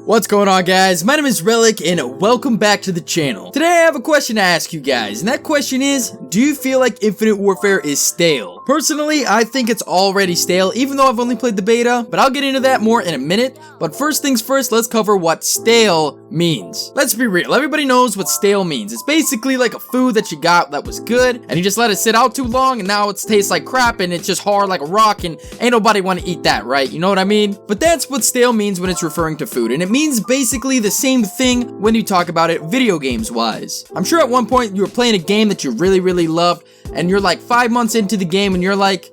What's going on, guys? My name is Relic and welcome back to the channel. Today I have a question to ask you guys, and that question is, do you feel like Infinite Warfare is stale? Personally, I think it's already stale, even though I've only played the beta, but I'll get into that more in a minute. But first things first, let's cover what stale means. Let's be real, everybody knows what stale means. It's basically like a food that you got that was good, and you just let it sit out too long, and now it tastes like crap, and it's just hard like a rock, and ain't nobody want to eat that, right? You know what I mean? But that's what stale means when it's referring to food, and it means basically the same thing when you talk about it video games wise. I'm sure at one point you were playing a game that you really loved, and you're like 5 months into the game and you're like,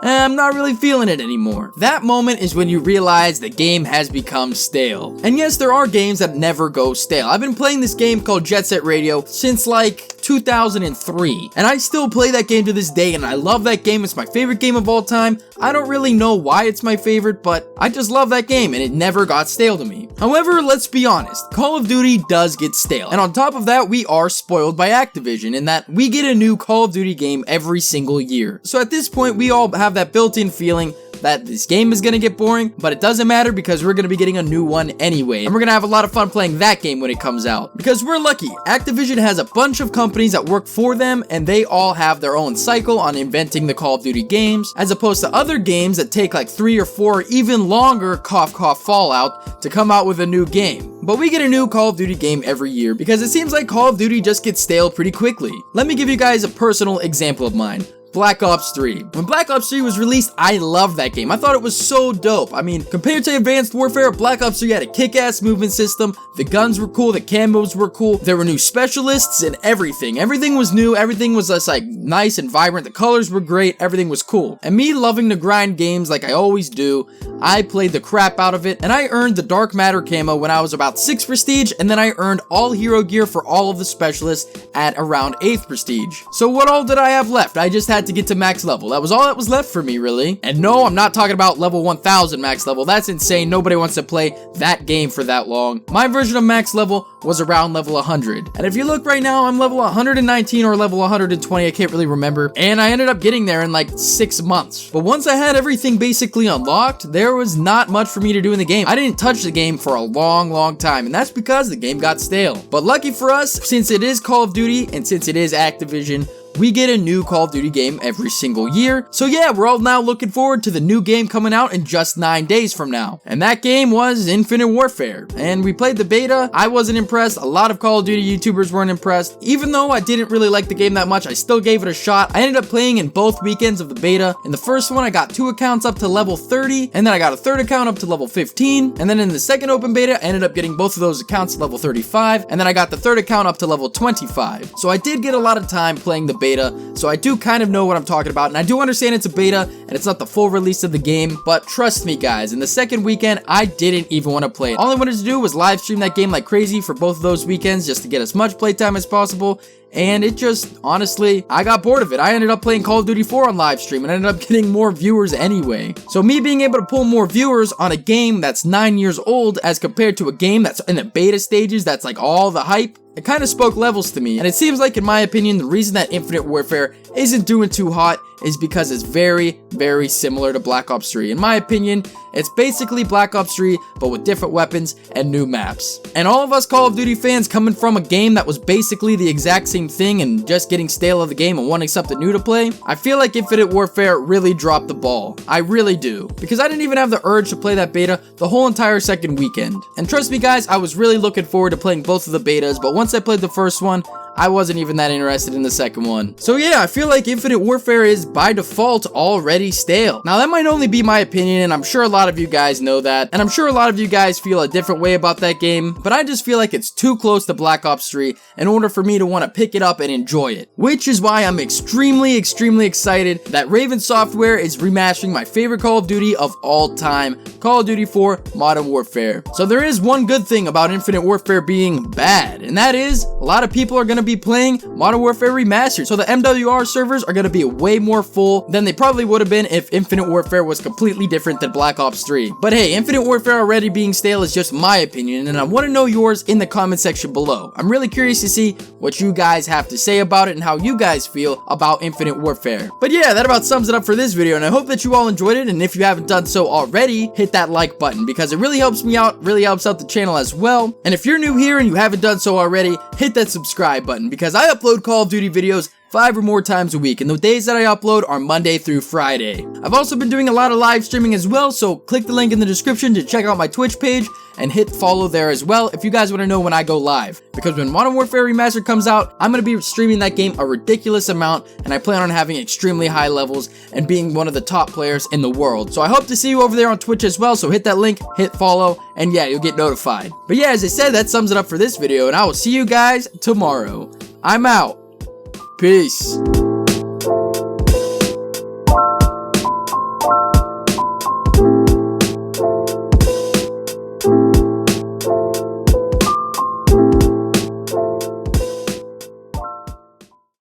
I'm not really feeling it anymore. That moment is when you realize the game has become stale. And yes, there are games that never go stale. I've been playing this game called Jet Set Radio since like 2003, and I still play that game to this day, and I love that game. It's my favorite game of all time. I don't really know why it's my favorite, but I just love that game, and it never got stale to me. However, let's be honest, Call of Duty does get stale, and on top of that, we are spoiled by Activision in that we get a new Call of Duty game every single year. So at this point, we all have that built-in feeling that this game is gonna get boring, but it doesn't matter because we're gonna be getting a new one anyway, and we're gonna have a lot of fun playing that game when it comes out. Because we're lucky, Activision has a bunch of companies that work for them, and they all have their own cycle on inventing the Call of Duty games, as opposed to other games that take like 3 or 4 or even longer, cough cough Fallout, to come out with a new game. But we get a new Call of Duty game every year because it seems like Call of Duty just gets stale pretty quickly. Let me give you guys a personal example of mine. Black Ops 3. When Black Ops 3 was released, I loved that game. I thought it was so dope. I mean, compared to Advanced Warfare, Black Ops 3 had a kick-ass movement system, the guns were cool, the camos were cool, there were new specialists and everything. Everything was new, everything was just like nice and vibrant, the colors were great, everything was cool. And me loving to grind games like I always do, I played the crap out of it, and I earned the Dark Matter camo when I was about 6th prestige, and then I earned all hero gear for all of the specialists at around 8th prestige. So what all did I have left? I just had to get to max level. That was all that was left for me, really. And no, I'm not talking about level 1000 max level. That's insane. Nobody wants to play that game for that long. My version of max level was around level 100. And if you look right now, I'm level 119 or level 120. I can't really remember. And I ended up getting there in like 6 months. But once I had everything basically unlocked, there was not much for me to do in the game. I didn't touch the game for a long time. And that's because the game got stale. But lucky for us, since it is Call of Duty and since it is Activision, we get a new Call of Duty game every single year. So yeah, we're all now looking forward to the new game coming out in just 9 days from now. And that game was Infinite Warfare. And we played the beta. I wasn't impressed. A lot of Call of Duty YouTubers weren't impressed. Even though I didn't really like the game that much, I still gave it a shot. I ended up playing in both weekends of the beta. In the first one, I got 2 accounts up to level 30, and then I got a 3rd account up to level 15. And then in the second open beta, I ended up getting both of those accounts to level 35, and then I got the 3rd account up to level 25. So I did get a lot of time playing the beta, so I do kind of know what I'm talking about, and I do understand it's a beta and it's not the full release of the game, but trust me guys, in the second weekend I didn't even want to play it. All I wanted to do was live stream that game like crazy for both of those weekends just to get as much playtime as possible. And it just, honestly, I got bored of it. I ended up playing Call of Duty 4 on live stream and ended up getting more viewers anyway. So me being able to pull more viewers on a game that's 9 years old as compared to a game that's in the beta stages, that's like all the hype, it kind of spoke levels to me. And it seems like, in my opinion, the reason that Infinite Warfare isn't doing too hot is because it's very similar to Black Ops 3. In my opinion, it's basically Black Ops 3, but with different weapons and new maps. And all of us Call of Duty fans coming from a game that was basically the exact same thing and just getting stale of the game and wanting something new to play, I feel like Infinite Warfare really dropped the ball. I really do. Because I didn't even have the urge to play that beta the whole entire second weekend. And trust me guys, I was really looking forward to playing both of the betas, but once I played the first one, I wasn't even that interested in the second one. So yeah, I feel like Infinite Warfare is by default already stale. Now that might only be my opinion, and I'm sure a lot of you guys know that, and I'm sure a lot of you guys feel a different way about that game, but I just feel like it's too close to Black Ops 3 in order for me to want to pick it up and enjoy it. Which is why I'm extremely excited that Raven Software is remastering my favorite Call of Duty of all time, Call of Duty 4 Modern Warfare. So there is one good thing about Infinite Warfare being bad, and that is a lot of people are going to be playing Modern Warfare Remastered. So the MWR servers are going to be way more full than they probably would have been if Infinite Warfare was completely different than Black Ops 3. But hey, Infinite Warfare already being stale is just my opinion, and I want to know yours in the comment section below. I'm really curious to see what you guys have to say about it and how you guys feel about Infinite Warfare. But yeah, that about sums it up for this video, and I hope that you all enjoyed it, and if you haven't done so already, hit that like button because it really helps me out, really helps out the channel as well. And if you're new here and you haven't done so already, hit that subscribe button because I upload Call of Duty videos 5 or more times a week, and the days that I upload are Monday through Friday. I've also been doing a lot of live streaming as well, so click the link in the description to check out my Twitch page and hit follow there as well if you guys want to know when I go live. Because when Modern Warfare Remastered comes out, I'm going to be streaming that game a ridiculous amount, and I plan on having extremely high levels and being one of the top players in the world. So I hope to see you over there on Twitch as well, so hit that link, hit follow, and yeah, you'll get notified. But yeah, as I said, that sums it up for this video, and I will see you guys tomorrow. I'm out. Peace.